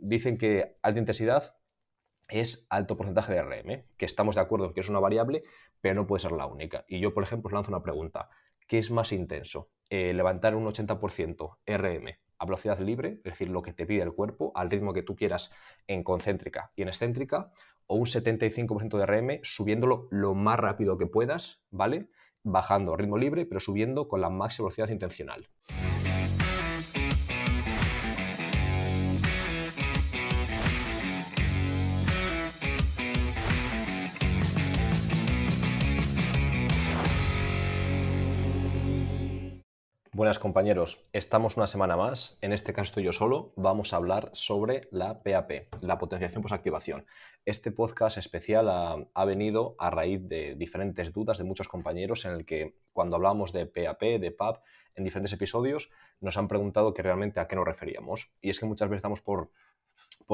dicen que alta intensidad es alto porcentaje de RM, que estamos de acuerdo en que es una variable, pero no puede ser la única. Y yo, por ejemplo, os lanzo una pregunta. ¿Qué es más intenso? ¿Levantar un 80% RM a velocidad libre, es decir, lo que te pide el cuerpo, al ritmo que tú quieras en concéntrica y en excéntrica, o un 75% de RM subiéndolo lo más rápido que puedas, ¿vale? Bajando a ritmo libre, pero subiendo con la máxima velocidad intencional? Buenas compañeros, estamos una semana más, en este caso estoy yo solo, vamos a hablar sobre la PAP, la potenciación posactivación. Este podcast especial ha venido a raíz de diferentes dudas de muchos compañeros en el que cuando hablamos de PAP, de PAP, en diferentes episodios nos han preguntado que realmente a qué nos referíamos. Y es que muchas veces damos por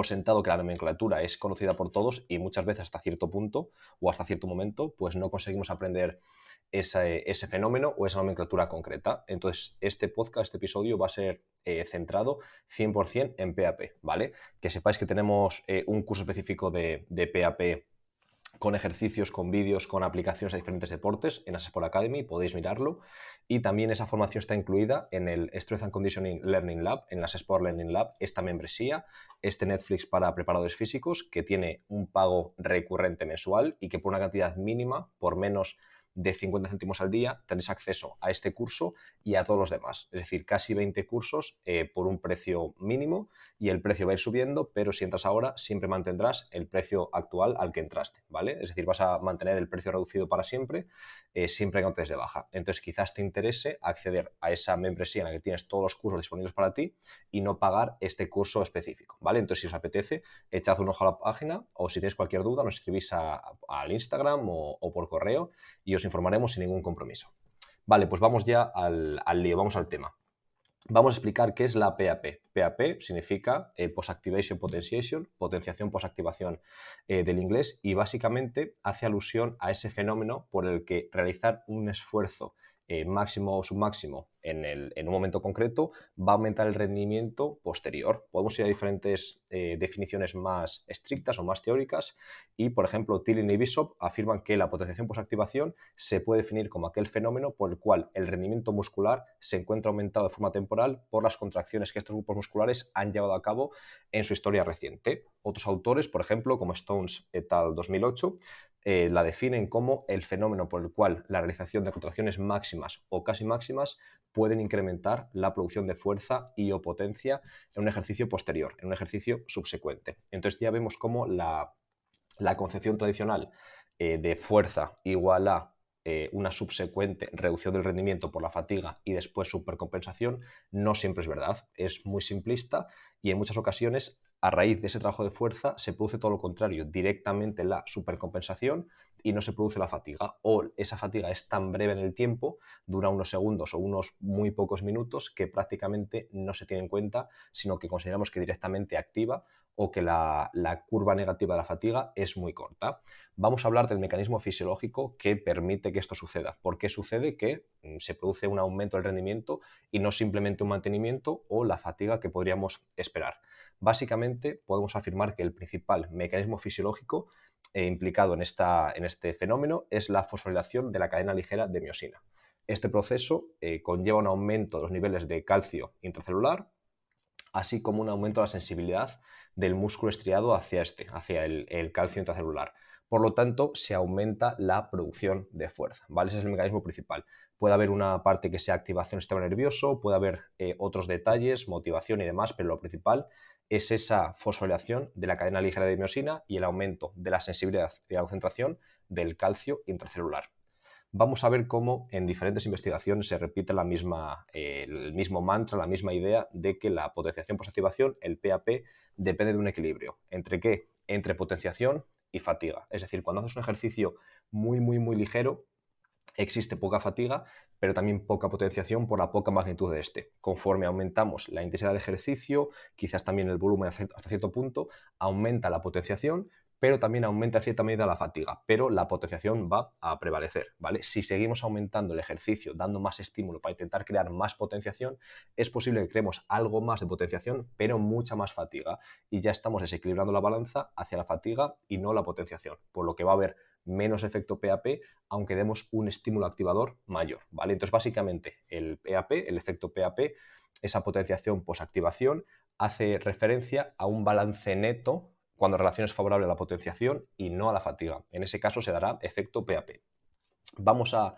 sentado que la nomenclatura es conocida por todos y muchas veces hasta cierto punto o hasta cierto momento pues no conseguimos aprender ese fenómeno o esa nomenclatura concreta. Entonces, este podcast, este episodio va a ser centrado 100% en PAP, ¿vale? Que sepáis que tenemos un curso específico de PAP con ejercicios, con vídeos, con aplicaciones a diferentes deportes en Sport Academy, podéis mirarlo. Y también esa formación está incluida en el Strength and Conditioning Learning Lab, en las Sport Learning Lab, esta membresía, este Netflix para preparadores físicos que tiene un pago recurrente mensual y que por una cantidad mínima, por menos de 50 céntimos al día, tenéis acceso a este curso y a todos los demás. Es decir, casi 20 cursos por un precio mínimo y el precio va a ir subiendo, pero si entras ahora siempre mantendrás el precio actual al que entraste, ¿vale? Es decir, vas a mantener el precio reducido para siempre, siempre que no te des de baja. Entonces, quizás te interese acceder a esa membresía en la que tienes todos los cursos disponibles para ti y no pagar este curso específico, ¿vale? Entonces, si os apetece, echad un ojo a la página o si tenéis cualquier duda, nos escribís al Instagram o por correo y os informaremos sin ningún compromiso. Vale, pues vamos ya al lío, vamos al tema. Vamos a explicar qué es la PAP. PAP significa Post-Activation Potentiation, potenciación posactivación del inglés, y básicamente hace alusión a ese fenómeno por el que realizar un esfuerzo máximo o submáximo en un momento concreto va a aumentar el rendimiento posterior. Podemos ir a diferentes definiciones más estrictas o más teóricas y, por ejemplo, Tillin y Bishop afirman que la potenciación posactivación se puede definir como aquel fenómeno por el cual el rendimiento muscular se encuentra aumentado de forma temporal por las contracciones que estos grupos musculares han llevado a cabo en su historia reciente. Otros autores, por ejemplo, como Stones et al. 2008, la definen como el fenómeno por el cual la realización de contracciones máximas o casi máximas pueden incrementar la producción de fuerza y o potencia en un ejercicio posterior, en un ejercicio subsecuente. Entonces ya vemos cómo la concepción tradicional de fuerza igual a una subsecuente reducción del rendimiento por la fatiga y después supercompensación no siempre es verdad, es muy simplista y en muchas ocasiones a raíz de ese trabajo de fuerza se produce todo lo contrario, directamente la supercompensación y no se produce la fatiga, o esa fatiga es tan breve en el tiempo, dura unos segundos o unos muy pocos minutos, que prácticamente no se tiene en cuenta, sino que consideramos que directamente activa o que la curva negativa de la fatiga es muy corta. Vamos a hablar del mecanismo fisiológico que permite que esto suceda. ¿Por qué sucede que se produce un aumento del rendimiento y no simplemente un mantenimiento o la fatiga que podríamos esperar? Básicamente podemos afirmar que el principal mecanismo fisiológico implicado en este fenómeno es la fosforilación de la cadena ligera de miosina. Este proceso conlleva un aumento de los niveles de calcio intracelular, así como un aumento de la sensibilidad del músculo estriado hacia el calcio intracelular. Por lo tanto, se aumenta la producción de fuerza, ¿vale? Ese es el mecanismo principal. Puede haber una parte que sea activación del sistema nervioso, puede haber otros detalles, motivación y demás, pero lo principal es esa fosforilación de la cadena ligera de miosina y el aumento de la sensibilidad y la concentración del calcio intracelular. Vamos a ver cómo en diferentes investigaciones se repite el mismo mantra, la misma idea de que la potenciación posactivación, el PAP, depende de un equilibrio. ¿Entre qué? Entre potenciación y fatiga. Es decir, cuando haces un ejercicio muy, muy, muy ligero, existe poca fatiga, pero también poca potenciación por la poca magnitud de este. Conforme aumentamos la intensidad del ejercicio, quizás también el volumen hasta cierto punto, aumenta la potenciación, pero también aumenta en cierta medida la fatiga, pero la potenciación va a prevalecer, ¿vale? Si seguimos aumentando el ejercicio, dando más estímulo para intentar crear más potenciación, es posible que creemos algo más de potenciación, pero mucha más fatiga, y ya estamos desequilibrando la balanza hacia la fatiga y no la potenciación, por lo que va a haber menos efecto PAP, aunque demos un estímulo activador mayor, ¿vale? Entonces, básicamente, el PAP, el efecto PAP, esa potenciación posactivación, hace referencia a un balance neto cuando la relación es favorable a la potenciación y no a la fatiga. En ese caso se dará efecto PAP. Vamos a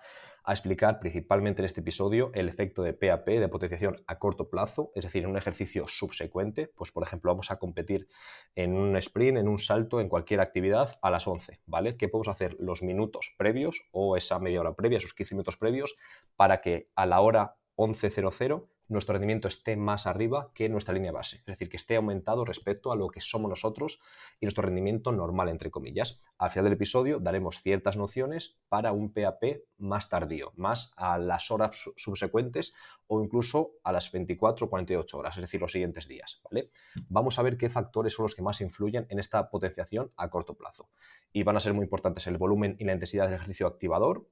explicar principalmente en este episodio el efecto de PAP, de potenciación a corto plazo, es decir, en un ejercicio subsecuente. Pues, por ejemplo, vamos a competir en un sprint, en un salto, en cualquier actividad a las 11, ¿vale? ¿Qué podemos hacer los minutos previos o esa media hora previa, esos 15 minutos previos, para que a la hora 11:00 nuestro rendimiento esté más arriba que nuestra línea base? Es decir, que esté aumentado respecto a lo que somos nosotros y nuestro rendimiento normal, entre comillas. Al final del episodio daremos ciertas nociones para un PAP más tardío, más a las horas subsecuentes o incluso a las 24 o 48 horas, es decir, los siguientes días, ¿vale? Vamos a ver qué factores son los que más influyen en esta potenciación a corto plazo. Y van a ser muy importantes el volumen y la intensidad del ejercicio activador,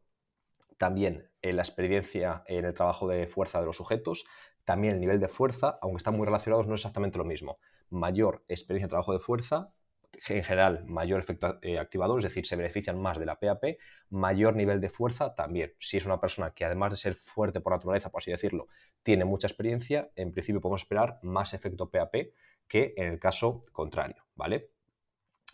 también la experiencia en el trabajo de fuerza de los sujetos, también el nivel de fuerza, aunque están muy relacionados, no es exactamente lo mismo. Mayor experiencia en trabajo de fuerza, en general mayor efecto activador, es decir, se benefician más de la PAP, mayor nivel de fuerza también. Si es una persona que, además de ser fuerte por naturaleza, por así decirlo, tiene mucha experiencia, en principio podemos esperar más efecto PAP que en el caso contrario, ¿vale?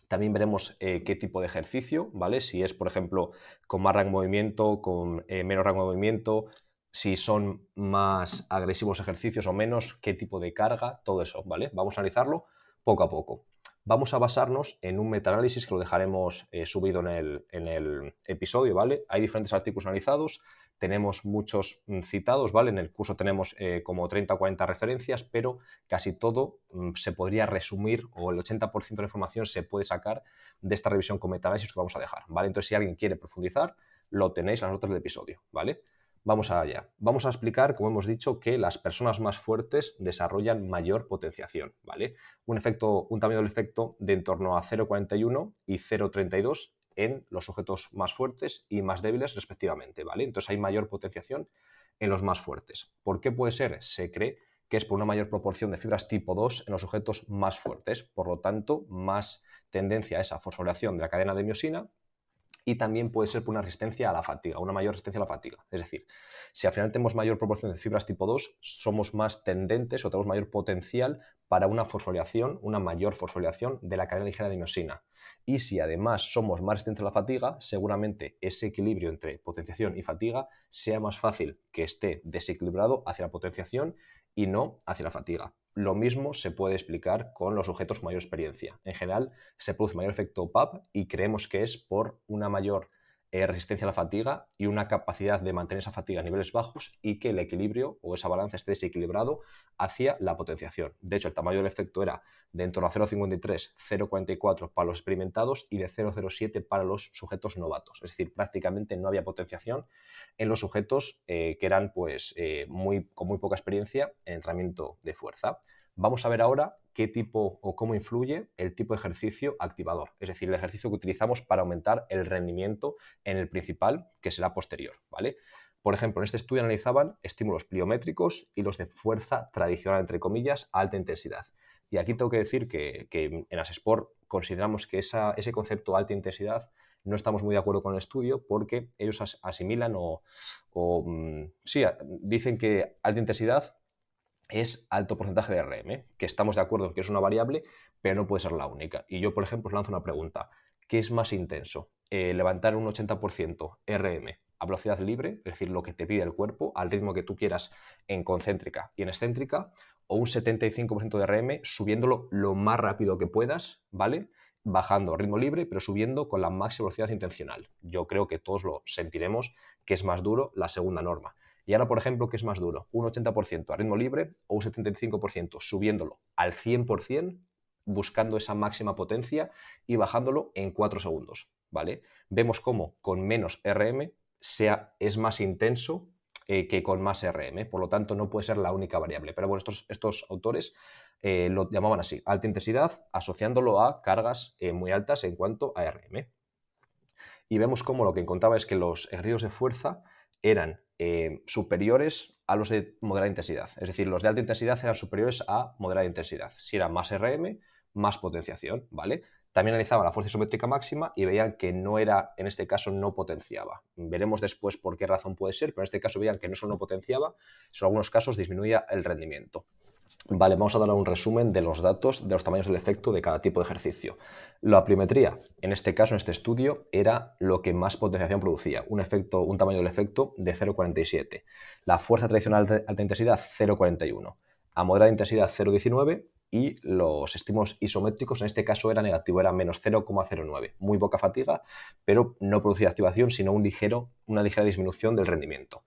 También veremos qué tipo de ejercicio, ¿vale? Si es, por ejemplo, con más rango de movimiento, con menos rango de movimiento, si son más agresivos ejercicios o menos, qué tipo de carga, todo eso, ¿vale? Vamos a analizarlo poco a poco. Vamos a basarnos en un metaanálisis que lo dejaremos subido en el episodio, ¿vale? Hay diferentes artículos analizados, tenemos muchos citados, ¿vale? En el curso tenemos como 30 o 40 referencias, pero casi todo se podría resumir, o el 80% de la información se puede sacar de esta revisión con metaanálisis que vamos a dejar, ¿vale? Entonces, si alguien quiere profundizar, lo tenéis en las notas del episodio, ¿vale? Vamos allá. Vamos a explicar, como hemos dicho, que las personas más fuertes desarrollan mayor potenciación, ¿vale? Un tamaño del efecto de en torno a 0,41 y 0,32 en los sujetos más fuertes y más débiles respectivamente, ¿vale? Entonces hay mayor potenciación en los más fuertes. ¿Por qué puede ser? Se cree que es por una mayor proporción de fibras tipo 2 en los sujetos más fuertes, por lo tanto, más tendencia a esa fosforilación de la cadena de miosina, y también puede ser por una resistencia a la fatiga, una mayor resistencia a la fatiga. Es decir, si al final tenemos mayor proporción de fibras tipo 2, somos más tendentes o tenemos mayor potencial para una mayor fosforilación de la cadena ligera de miosina. Y si además somos más resistentes a la fatiga, seguramente ese equilibrio entre potenciación y fatiga sea más fácil que esté desequilibrado hacia la potenciación y no hacia la fatiga. Lo mismo se puede explicar con los sujetos con mayor experiencia. En general, se produce mayor efecto PAP y creemos que es por una mayor resistencia a la fatiga y una capacidad de mantener esa fatiga a niveles bajos y que el equilibrio o esa balanza esté desequilibrado hacia la potenciación. De hecho, el tamaño del efecto era de en torno a 0,53, 0,44 para los experimentados y de 0,07 para los sujetos novatos. Es decir, prácticamente no había potenciación en los sujetos que eran pues, con muy poca experiencia en entrenamiento de fuerza. Vamos a ver ahora qué tipo o cómo influye el tipo de ejercicio activador, es decir, el ejercicio que utilizamos para aumentar el rendimiento en el principal, que será posterior, ¿vale? Por ejemplo, en este estudio analizaban estímulos pliométricos y los de fuerza tradicional, entre comillas, a alta intensidad. Y aquí tengo que decir que en Asesport consideramos que ese concepto alta intensidad no estamos muy de acuerdo con el estudio, porque ellos asimilan dicen que alta intensidad es alto porcentaje de RM, que estamos de acuerdo en que es una variable, pero no puede ser la única. Y yo, por ejemplo, os lanzo una pregunta. ¿Qué es más intenso? ¿Levantar un 80% RM a velocidad libre, es decir, lo que te pide el cuerpo, al ritmo que tú quieras en concéntrica y en excéntrica, o un 75% de RM subiéndolo lo más rápido que puedas, ¿vale? Bajando a ritmo libre, pero subiendo con la máxima velocidad intencional? Yo creo que todos lo sentiremos que es más duro la segunda norma. Y ahora, por ejemplo, ¿qué es más duro? ¿Un 80% a ritmo libre o un 75% subiéndolo al 100%, buscando esa máxima potencia y bajándolo en 4 segundos? ¿Vale? Vemos cómo con menos RM es más intenso que con más RM. Por lo tanto, no puede ser la única variable. Pero bueno, estos autores lo llamaban así, alta intensidad, asociándolo a cargas muy altas en cuanto a RM. Y vemos cómo lo que encontraba es que los ejercicios de fuerza eran superiores a los de moderada intensidad. Es decir, los de alta intensidad eran superiores a moderada intensidad. Si era más RM, más potenciación, ¿vale? También analizaban la fuerza isométrica máxima y veían que no era, en este caso, no potenciaba. Veremos después por qué razón puede ser, pero en este caso veían que no solo no potenciaba, sino en algunos casos disminuía el rendimiento. Vale, vamos a dar un resumen de los datos de los tamaños del efecto de cada tipo de ejercicio. La pliometría, en este caso, en este estudio, era lo que más potenciación producía, un tamaño del efecto de 0,47. La fuerza tradicional de alta intensidad, 0,41. A moderada intensidad, 0,19. Y los estímulos isométricos, en este caso, era negativo, era menos 0,09. Muy poca fatiga, pero no producía activación, sino una ligera disminución del rendimiento.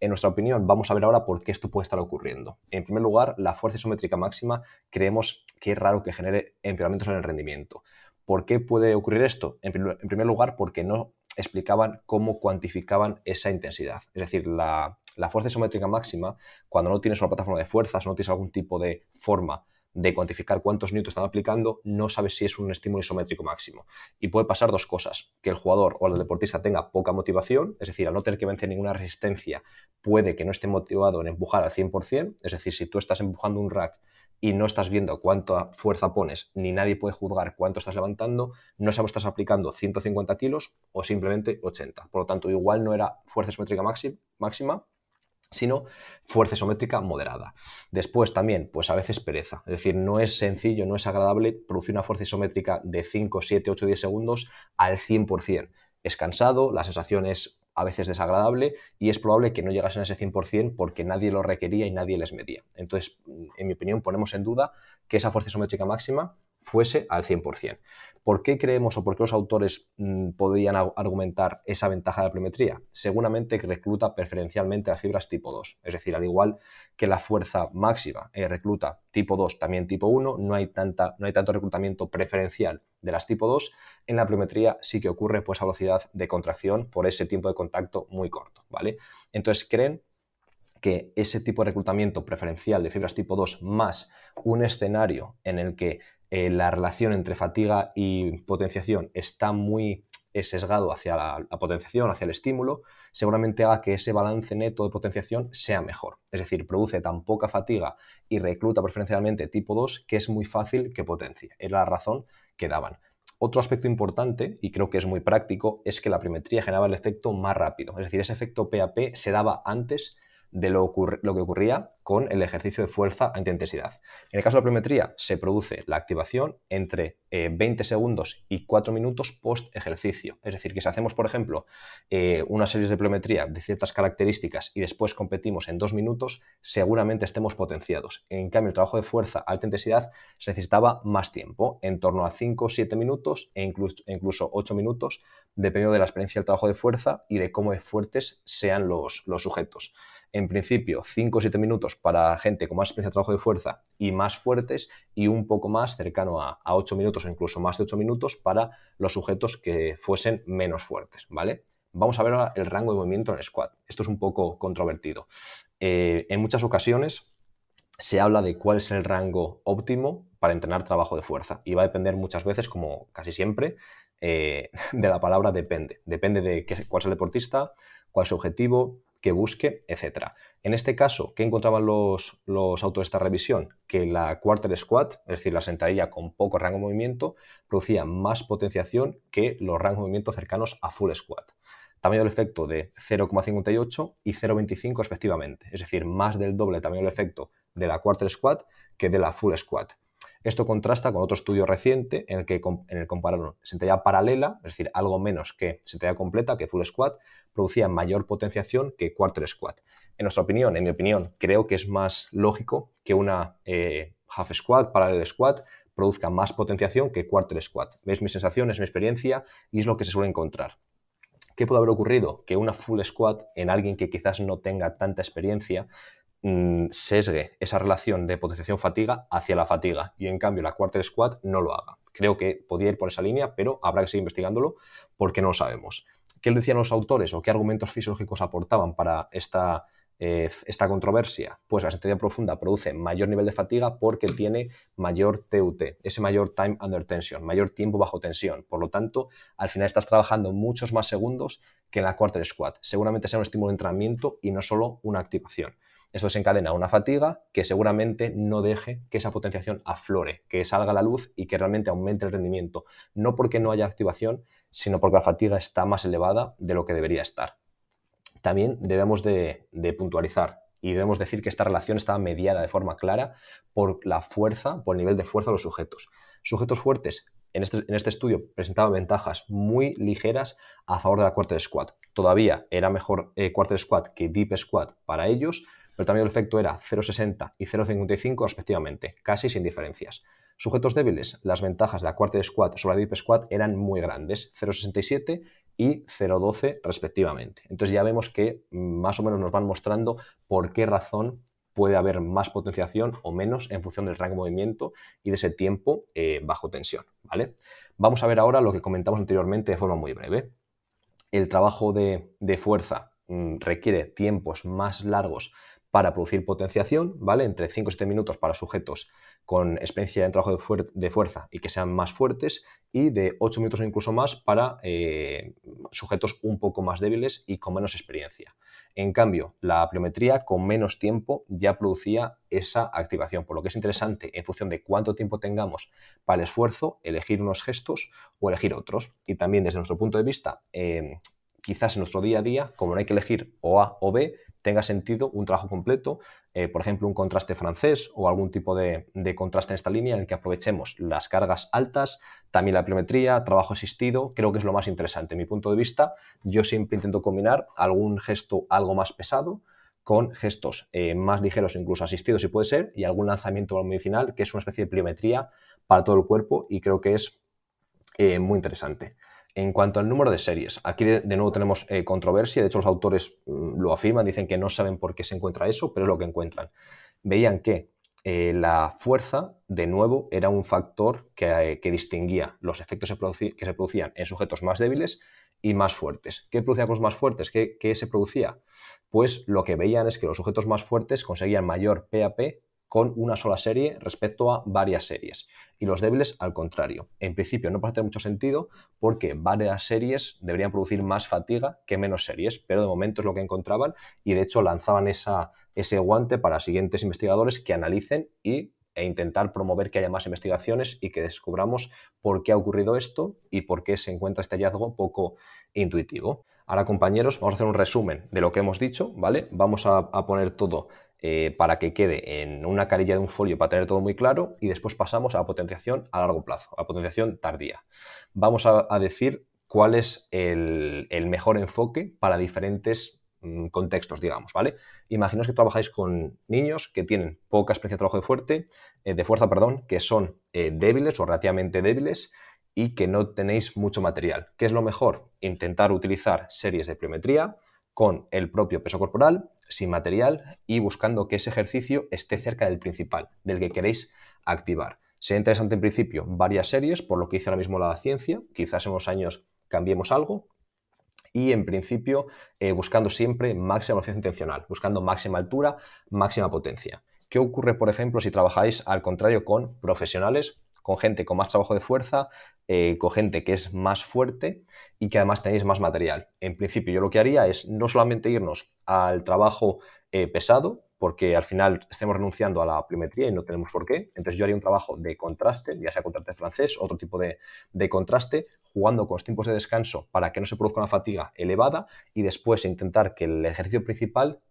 En nuestra opinión, vamos a ver ahora por qué esto puede estar ocurriendo. En primer lugar, la fuerza isométrica máxima creemos que es raro que genere empeoramientos en el rendimiento. ¿Por qué puede ocurrir esto? En primer lugar, porque no explicaban cómo cuantificaban esa intensidad. Es decir, la fuerza isométrica máxima, cuando no tienes una plataforma de fuerzas, no tienes algún tipo de forma de cuantificar cuántos newtons están aplicando, no sabes si es un estímulo isométrico máximo. Y puede pasar dos cosas, que el jugador o el deportista tenga poca motivación, es decir, al no tener que vencer ninguna resistencia, puede que no esté motivado en empujar al 100%, es decir, si tú estás empujando un rack y no estás viendo cuánta fuerza pones, ni nadie puede juzgar cuánto estás levantando, no sabes si estás aplicando 150 kilos o simplemente 80. Por lo tanto, igual no era fuerza isométrica máxima, sino fuerza isométrica moderada. Después también, pues a veces pereza. Es decir, no es sencillo, no es agradable producir una fuerza isométrica de 5, 7, 8, 10 segundos al 100%. Es cansado, la sensación es a veces desagradable y es probable que no llegasen a ese 100% porque nadie lo requería y nadie les medía. Entonces, en mi opinión, ponemos en duda que esa fuerza isométrica máxima fuese al 100%. ¿Por qué creemos o por qué los autores podrían argumentar esa ventaja de la pliometría? Seguramente que recluta preferencialmente las fibras tipo 2. Es decir, al igual que la fuerza máxima recluta tipo 2, también tipo 1, no hay tanto reclutamiento preferencial de las tipo 2. En la pliometría sí que ocurre pues a velocidad de contracción por ese tiempo de contacto muy corto, ¿vale? Entonces creen que ese tipo de reclutamiento preferencial de fibras tipo 2 más un escenario en el que la relación entre fatiga y potenciación está muy sesgado hacia la potenciación, hacia el estímulo, seguramente haga que ese balance neto de potenciación sea mejor. Es decir, produce tan poca fatiga y recluta preferencialmente tipo 2 que es muy fácil que potencie. Es la razón que daban. Otro aspecto importante, y creo que es muy práctico, es que la pliometría generaba el efecto más rápido. Es decir, ese efecto PAP se daba antes de lo que ocurría con el ejercicio de fuerza a alta intensidad. En el caso de la pliometría, se produce la activación entre 20 segundos y 4 minutos post ejercicio. Es decir, que si hacemos, por ejemplo, una serie de pliometría de ciertas características y después competimos en 2 minutos, seguramente estemos potenciados. En cambio, el trabajo de fuerza a alta intensidad se necesitaba más tiempo, en torno a 5 o 7 minutos e incluso 8 minutos, dependiendo de la experiencia del trabajo de fuerza y de cómo de fuertes sean los sujetos. En principio, 5 o 7 minutos para gente con más experiencia de trabajo de fuerza y más fuertes, y un poco más cercano a 8 minutos o incluso más de 8 minutos para los sujetos que fuesen menos fuertes, ¿vale? Vamos a ver ahora el rango de movimiento en el squat. Esto es un poco controvertido. En muchas ocasiones se habla de cuál es el rango óptimo para entrenar trabajo de fuerza y va a depender muchas veces, como casi siempre, de la palabra depende. Depende de cuál es el deportista, cuál es su objetivo, que busque, etc. En este caso, ¿qué encontraban los autores de esta revisión? Que la quarter squat, es decir, la sentadilla con poco rango de movimiento, producía más potenciación que los rangos de movimiento cercanos a full squat. Tamaño del efecto de 0,58 y 0,25 respectivamente, es decir, más del doble tamaño del efecto de la quarter squat que de la full squat. Esto contrasta con otro estudio reciente en el que compararon sentadilla paralela, es decir, algo menos que sentadilla completa, que full squat, producía mayor potenciación que quarter squat. En mi opinión, creo que es más lógico que una half squat, parallel squat, produzca más potenciación que quarter squat. Es mi sensación, es mi experiencia y es lo que se suele encontrar. ¿Qué puede haber ocurrido? Que una full squat en alguien que quizás no tenga tanta experiencia sesgue esa relación de potenciación-fatiga hacia la fatiga y en cambio la quarter squat no lo haga. Creo que podría ir por esa línea, pero habrá que seguir investigándolo porque no lo sabemos. ¿Qué le decían los autores o qué argumentos fisiológicos aportaban para esta esta controversia? Pues la sentadilla profunda produce mayor nivel de fatiga porque tiene mayor TUT, ese mayor time under tension, mayor tiempo bajo tensión. Por lo tanto, al final estás trabajando muchos más segundos que en la quarter squat. Seguramente sea un estímulo de entrenamiento y no solo una activación. Esto desencadena una fatiga que seguramente no deje que esa potenciación aflore, que salga a la luz y que realmente aumente el rendimiento. No porque no haya activación, sino porque la fatiga está más elevada de lo que debería estar. También debemos de puntualizar y debemos decir que esta relación está mediada de forma clara por la fuerza, por el nivel de fuerza de los sujetos. Sujetos fuertes en este estudio presentaban ventajas muy ligeras a favor de la quarter squat. Todavía era mejor quarter squat que deep squat para ellos, pero también el efecto era 0,60 y 0,55 respectivamente, casi sin diferencias. Sujetos débiles, las ventajas de la quarter squat sobre la deep squat eran muy grandes, 0,67 y 0,12 respectivamente. Entonces ya vemos que más o menos nos van mostrando por qué razón puede haber más potenciación o menos en función del rango de movimiento y de ese tiempo bajo tensión, ¿vale? Vamos a ver ahora lo que comentamos anteriormente de forma muy breve. El trabajo de fuerza requiere tiempos más largos para producir potenciación, ¿vale? Entre 5 y 7 minutos para sujetos con experiencia en trabajo de fuerza y que sean más fuertes, y de 8 minutos o incluso más para sujetos un poco más débiles y con menos experiencia. En cambio, la pliometría con menos tiempo ya producía esa activación, por lo que es interesante en función de cuánto tiempo tengamos para el esfuerzo, elegir unos gestos o elegir otros. Y también desde nuestro punto de vista, quizás en nuestro día a día, como no hay que elegir o A o B, tenga sentido un trabajo completo, por ejemplo, un contraste francés o algún tipo de contraste en esta línea en el que aprovechemos las cargas altas, también la pliometría, trabajo asistido. Creo que es lo más interesante. En mi punto de vista, yo siempre intento combinar algún gesto algo más pesado con gestos más ligeros, incluso asistidos si puede ser, y algún lanzamiento medicinal, que es una especie de pliometría para todo el cuerpo, y creo que es muy interesante. En cuanto al número de series, aquí de nuevo tenemos controversia. De hecho, los autores lo afirman, dicen que no saben por qué se encuentra eso, pero es lo que encuentran. Veían que la fuerza, de nuevo, era un factor que distinguía los efectos que se producían en sujetos más débiles y más fuertes. ¿Qué producía con los más fuertes? ¿Qué se producía? Pues lo que veían es que los sujetos más fuertes conseguían mayor PAP con una sola serie respecto a varias series, y los débiles al contrario. En principio no parece tener mucho sentido porque varias series deberían producir más fatiga que menos series, pero de momento es lo que encontraban, y de hecho lanzaban ese guante para siguientes investigadores que analicen e intentar promover que haya más investigaciones y que descubramos por qué ha ocurrido esto y por qué se encuentra este hallazgo poco intuitivo. Ahora, compañeros, vamos a hacer un resumen de lo que hemos dicho, ¿vale? Vamos a poner todo para que quede en una carilla de un folio para tener todo muy claro, y después pasamos a la potenciación a largo plazo, a potenciación tardía. Vamos a decir cuál es el mejor enfoque para diferentes contextos, digamos, ¿vale? Imaginaos que trabajáis con niños que tienen poca experiencia de trabajo de fuerza, que son débiles o relativamente débiles y que no tenéis mucho material. ¿Qué es lo mejor? Intentar utilizar series de pliometría con el propio peso corporal, sin material, y buscando que ese ejercicio esté cerca del principal, del que queréis activar. Sería interesante en principio varias series, por lo que dice ahora mismo la ciencia. Quizás en unos años cambiemos algo. Y en principio buscando siempre máxima velocidad intencional, buscando máxima altura, máxima potencia. ¿Qué ocurre, por ejemplo, si trabajáis al contrario con profesionales, con gente con más trabajo de fuerza, con gente que es más fuerte y que además tenéis más material? En principio, yo lo que haría es no solamente irnos al trabajo pesado, porque al final estemos renunciando a la pliometría y no tenemos por qué. Entonces yo haría un trabajo de contraste, ya sea contraste francés, otro tipo de contraste, jugando con los tiempos de descanso para que no se produzca una fatiga elevada, y después intentar que el ejercicio principal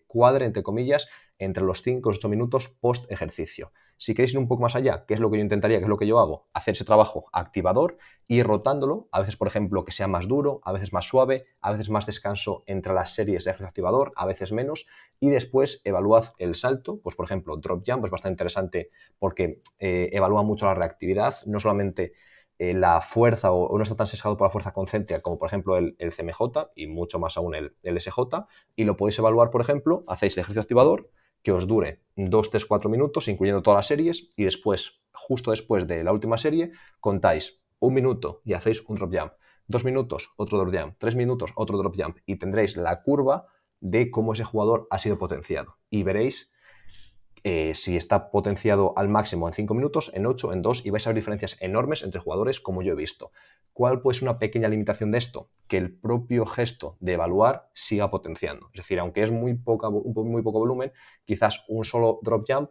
cuadre, entre comillas, entre los 5 y 8 minutos post ejercicio. Si queréis ir un poco más allá, ¿qué es lo que yo intentaría? ¿Qué es lo que yo hago? Hacer ese trabajo activador y rotándolo, a veces, por ejemplo, que sea más duro, a veces más suave, a veces más descanso entre las series de ejercicio activador, a veces menos, y después evaluad el salto. Pues, por ejemplo, drop jump es bastante interesante porque evalúa mucho la reactividad, no solamente la fuerza, o no está tan sesgado por la fuerza concéntrica como por ejemplo el CMJ, y mucho más aún el SJ, y lo podéis evaluar, por ejemplo, hacéis el ejercicio activador que os dure 2, 3, 4 minutos, incluyendo todas las series, y después, justo después de la última serie, contáis 1 minuto y hacéis un drop jump, 2 minutos, otro drop jump, 3 minutos, otro drop jump, y tendréis la curva de cómo ese jugador ha sido potenciado. Y veréis si está potenciado al máximo en 5 minutos, en 8, en 2, y vais a ver diferencias enormes entre jugadores como yo he visto. ¿Cuál puede ser una pequeña limitación de esto? Que el propio gesto de evaluar siga potenciando. Es decir, aunque es muy poco volumen, quizás un solo drop jump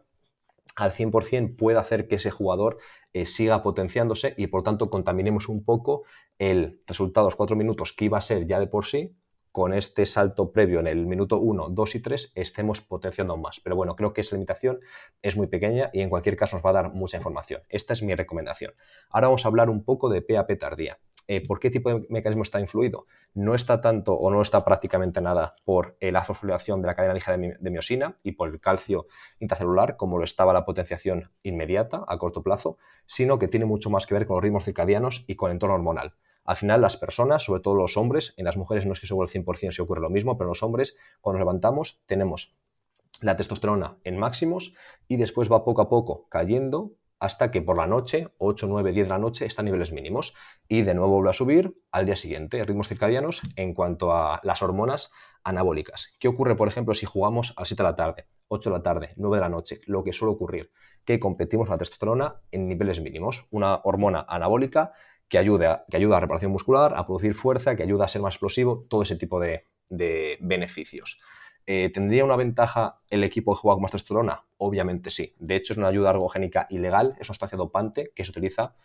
al 100% puede hacer que ese jugador siga potenciándose y por tanto contaminemos un poco el resultado de los 4 minutos que iba a ser ya de por sí. Con este salto previo en el minuto 1, 2 y 3 estemos potenciando aún más. Pero bueno, creo que esa limitación es muy pequeña y en cualquier caso nos va a dar mucha información. Esta es mi recomendación. Ahora vamos a hablar un poco de PAP tardía. ¿Por qué tipo de mecanismo está influido? No está tanto o no está prácticamente nada por la fosforilación de la cadena ligera de miosina y por el calcio intracelular, como lo estaba la potenciación inmediata a corto plazo, sino que tiene mucho más que ver con los ritmos circadianos y con el entorno hormonal. Al final, las personas, sobre todo los hombres, en las mujeres no estoy seguro al 100% si ocurre lo mismo, pero en los hombres, cuando nos levantamos, tenemos la testosterona en máximos y después va poco a poco cayendo hasta que por la noche, 8, 9, 10 de la noche, está a niveles mínimos y de nuevo vuelve a subir al día siguiente, ritmos circadianos en cuanto a las hormonas anabólicas. ¿Qué ocurre, por ejemplo, si jugamos a las 7 de la tarde, 8 de la tarde, 9 de la noche? Lo que suele ocurrir, que competimos la testosterona en niveles mínimos, una hormona anabólica que ayuda a reparación muscular, a producir fuerza, que ayuda a ser más explosivo, todo ese tipo de beneficios. ¿Tendría una ventaja el equipo que juega con más testosterona? Obviamente sí. De hecho, es una ayuda ergogénica ilegal, es una sustancia dopante que se utiliza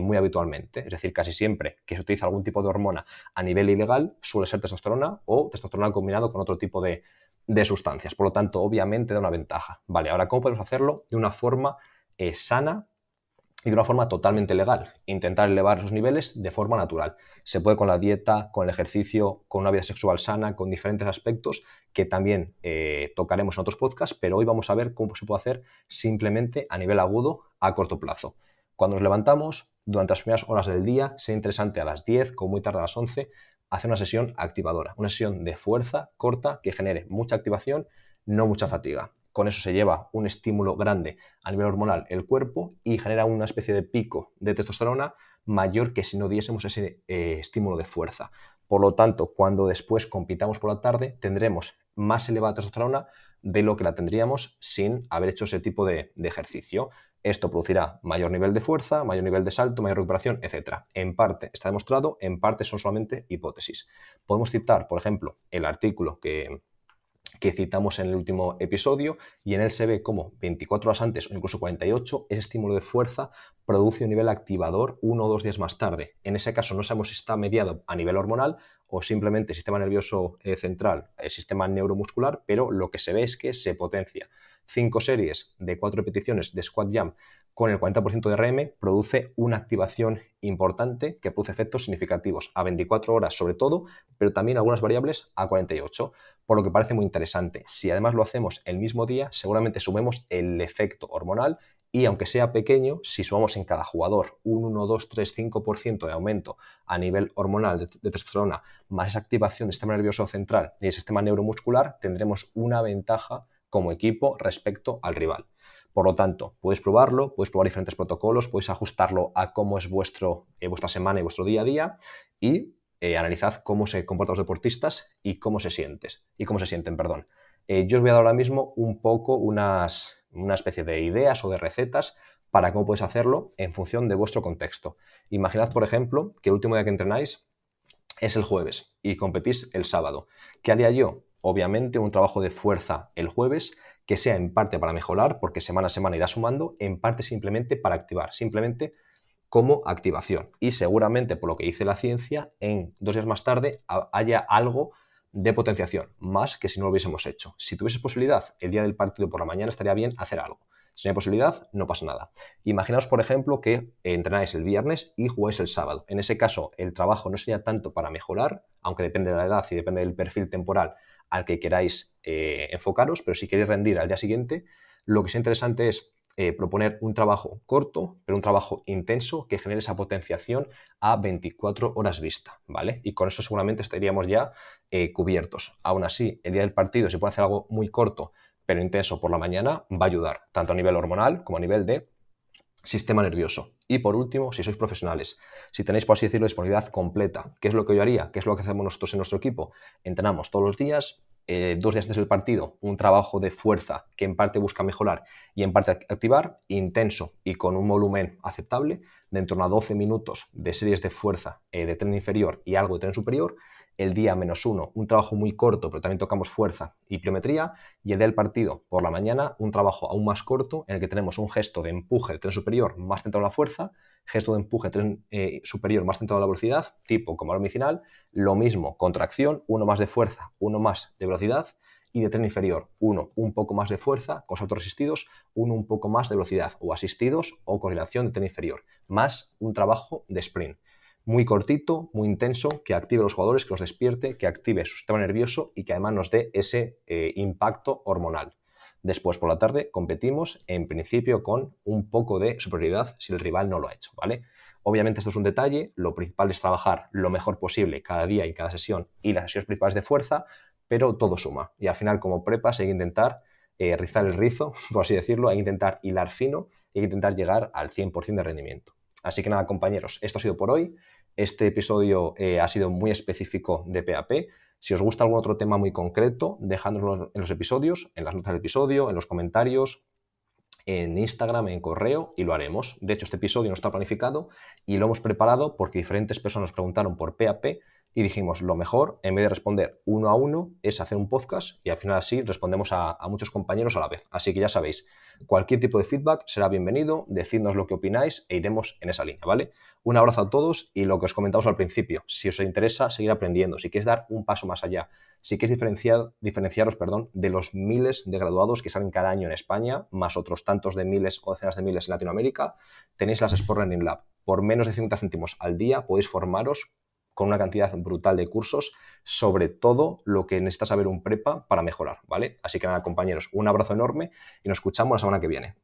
muy habitualmente. Es decir, casi siempre que se utiliza algún tipo de hormona a nivel ilegal suele ser testosterona o testosterona combinado con otro tipo de sustancias. Por lo tanto, obviamente da una ventaja. Vale, ahora, ¿cómo podemos hacerlo de una forma sana y de una forma totalmente legal? Intentar elevar esos niveles de forma natural. Se puede con la dieta, con el ejercicio, con una vida sexual sana, con diferentes aspectos que también tocaremos en otros podcasts, pero hoy vamos a ver cómo se puede hacer simplemente a nivel agudo a corto plazo. Cuando nos levantamos, durante las primeras horas del día, sería interesante a las 10, como muy tarde a las 11, hacer una sesión activadora, una sesión de fuerza corta que genere mucha activación, no mucha fatiga. Con eso se lleva un estímulo grande a nivel hormonal el cuerpo y genera una especie de pico de testosterona mayor que si no diésemos ese estímulo de fuerza. Por lo tanto, cuando después compitamos por la tarde, tendremos más elevada testosterona de lo que la tendríamos sin haber hecho ese tipo de ejercicio. Esto producirá mayor nivel de fuerza, mayor nivel de salto, mayor recuperación, etc. En parte está demostrado, en parte son solamente hipótesis. Podemos citar, por ejemplo, el artículo que citamos en el último episodio, y en él se ve cómo 24 horas antes o incluso 48 ese estímulo de fuerza produce un nivel activador 1 o 2 días más tarde. En ese caso no sabemos si está mediado a nivel hormonal o simplemente sistema nervioso central, sistema neuromuscular, pero lo que se ve es que se potencia. 5 series de 4 repeticiones de squat jump con el 40% de RM produce una activación importante que produce efectos significativos a 24 horas sobre todo, pero también algunas variables a 48, por lo que parece muy interesante. Si además lo hacemos el mismo día, seguramente sumemos el efecto hormonal y aunque sea pequeño, si sumamos en cada jugador un 1, 2, 3, 5% de aumento a nivel hormonal de testosterona, más esa activación del sistema nervioso central y el sistema neuromuscular, tendremos una ventaja como equipo respecto al rival. Por lo tanto, puedes probarlo, puedes probar diferentes protocolos, puedes ajustarlo a cómo es vuestra semana y vuestro día a día y analizad cómo se comportan los deportistas y cómo se sienten. Yo os voy a dar ahora mismo un poco una especie de ideas o de recetas para cómo podéis hacerlo en función de vuestro contexto. Imaginad, por ejemplo, que el último día que entrenáis es el jueves y competís el sábado. ¿Qué haría yo? Obviamente un trabajo de fuerza el jueves que sea en parte para mejorar, porque semana a semana irá sumando, en parte simplemente para activar, simplemente como activación. Y seguramente, por lo que dice la ciencia, en 2 días más tarde haya algo de potenciación, más que si no lo hubiésemos hecho. Si tuviese posibilidad, el día del partido por la mañana estaría bien hacer algo. Si no hay posibilidad, no pasa nada. Imaginaos, por ejemplo, que entrenáis el viernes y jugáis el sábado. En ese caso, el trabajo no sería tanto para mejorar, aunque depende de la edad y depende del perfil temporal al que queráis enfocaros, pero si queréis rendir al día siguiente, lo que es interesante es proponer un trabajo corto, pero un trabajo intenso que genere esa potenciación a 24 horas vista, ¿vale? Y con eso seguramente estaríamos ya cubiertos. Aún así, el día del partido, si puede hacer algo muy corto, pero intenso por la mañana, va a ayudar, tanto a nivel hormonal como a nivel de sistema nervioso. Y por último, si sois profesionales, si tenéis, por así decirlo, disponibilidad completa, ¿qué es lo que yo haría? ¿Qué es lo que hacemos nosotros en nuestro equipo? Entrenamos todos los días, 2 días antes del partido, un trabajo de fuerza que en parte busca mejorar y en parte activar, intenso y con un volumen aceptable, de en torno a 12 minutos de series de fuerza de tren inferior y algo de tren superior. El día -1, un trabajo muy corto, pero también tocamos fuerza y pliometría. Y el día del partido, por la mañana, un trabajo aún más corto en el que tenemos un gesto de empuje de tren superior más centrado en la fuerza, gesto de empuje de tren superior más centrado en la velocidad, tipo como la medicinal. Lo mismo, contracción, uno más de fuerza, uno más de velocidad. Y de tren inferior, uno un poco más de fuerza con saltos resistidos, uno un poco más de velocidad o asistidos o coordinación de tren inferior, más un trabajo de sprint. Muy cortito, muy intenso, que active a los jugadores, que los despierte, que active su sistema nervioso y que además nos dé ese impacto hormonal. Después, por la tarde, competimos en principio con un poco de superioridad si el rival no lo ha hecho, ¿vale? Obviamente esto es un detalle, lo principal es trabajar lo mejor posible cada día y cada sesión y las sesiones principales de fuerza, pero todo suma. Y al final, como prepas, hay que intentar rizar el rizo, por así decirlo, hay que intentar hilar fino y hay que intentar llegar al 100% de rendimiento. Así que nada, compañeros, esto ha sido por hoy. Este episodio ha sido muy específico de PAP. Si os gusta algún otro tema muy concreto, dejadnoslo en los episodios, en las notas del episodio, en los comentarios, en Instagram, en correo, y lo haremos. De hecho, este episodio no está planificado y lo hemos preparado porque diferentes personas nos preguntaron por PAP y dijimos, lo mejor, en vez de responder uno a uno, es hacer un podcast y al final así respondemos a muchos compañeros a la vez. Así que ya sabéis, cualquier tipo de feedback será bienvenido, decidnos lo que opináis e iremos en esa línea, ¿vale? Un abrazo a todos y lo que os comentamos al principio, si os interesa seguir aprendiendo, si queréis dar un paso más allá, si queréis diferenciaros de los miles de graduados que salen cada año en España, más otros tantos de miles o decenas de miles en Latinoamérica, tenéis las Sport Learning Lab. Por menos de 50 céntimos al día podéis formaros con una cantidad brutal de cursos sobre todo lo que necesita saber un prepa para mejorar, ¿vale? Así que nada, compañeros, un abrazo enorme y nos escuchamos la semana que viene.